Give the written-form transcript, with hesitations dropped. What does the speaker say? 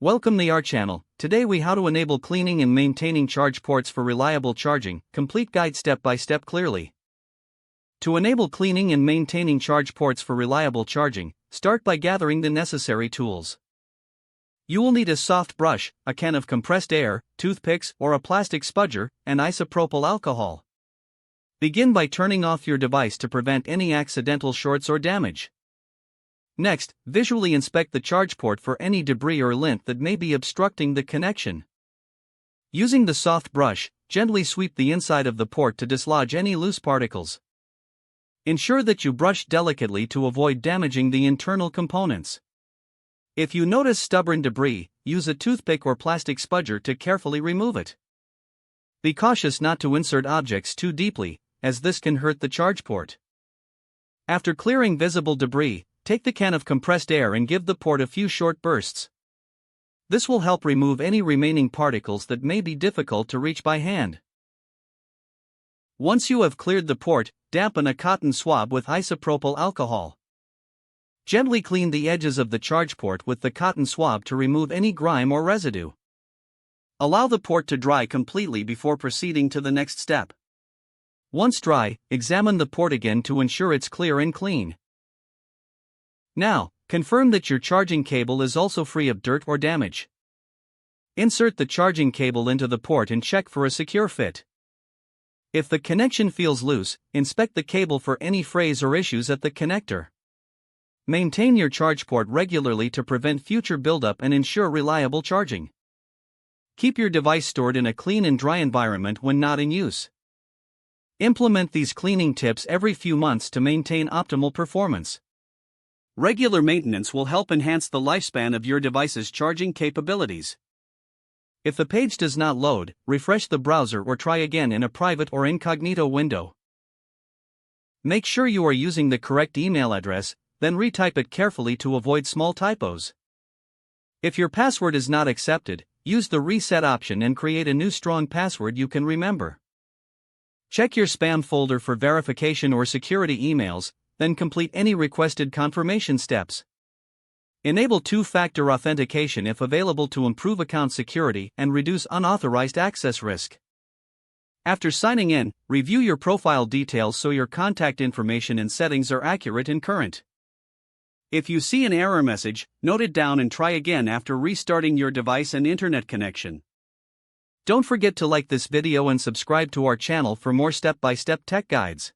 Welcome to our channel. Today we how to enable cleaning and maintaining charge ports for reliable charging. Complete guide step by step clearly. To enable cleaning and maintaining charge ports for reliable charging, start by gathering the necessary tools. You will need a soft brush, a can of compressed air, toothpicks or a plastic spudger, and isopropyl alcohol. Begin by turning off your device to prevent any accidental shorts or damage. Next, visually inspect the charge port for any debris or lint that may be obstructing the connection. Using the soft brush, gently sweep the inside of the port to dislodge any loose particles. Ensure that you brush delicately to avoid damaging the internal components. If you notice stubborn debris, use a toothpick or plastic spudger to carefully remove it. Be cautious not to insert objects too deeply, as this can hurt the charge port. After clearing visible debris, take the can of compressed air and give the port a few short bursts. This will help remove any remaining particles that may be difficult to reach by hand. Once you have cleared the port, dampen a cotton swab with isopropyl alcohol. Gently clean the edges of the charge port with the cotton swab to remove any grime or residue. Allow the port to dry completely before proceeding to the next step. Once dry, examine the port again to ensure it's clear and clean. Now, confirm that your charging cable is also free of dirt or damage. Insert the charging cable into the port and check for a secure fit. If the connection feels loose, inspect the cable for any frays or issues at the connector. Maintain your charge port regularly to prevent future buildup and ensure reliable charging. Keep your device stored in a clean and dry environment when not in use. Implement these cleaning tips every few months to maintain optimal performance. Regular maintenance will help enhance the lifespan of your device's charging capabilities. If the page does not load, refresh the browser or try again in a private or incognito window. Make sure you are using the correct email address, then retype it carefully to avoid small typos. If your password is not accepted, use the reset option and create a new strong password you can remember. Check your spam folder for verification or security emails, then complete any requested confirmation steps. Enable two-factor authentication if available to improve account security and reduce unauthorized access risk. After signing in, review your profile details so your contact information and settings are accurate and current. If you see an error message, note it down and try again after restarting your device and internet connection. Don't forget to like this video and subscribe to our channel for more step-by-step tech guides.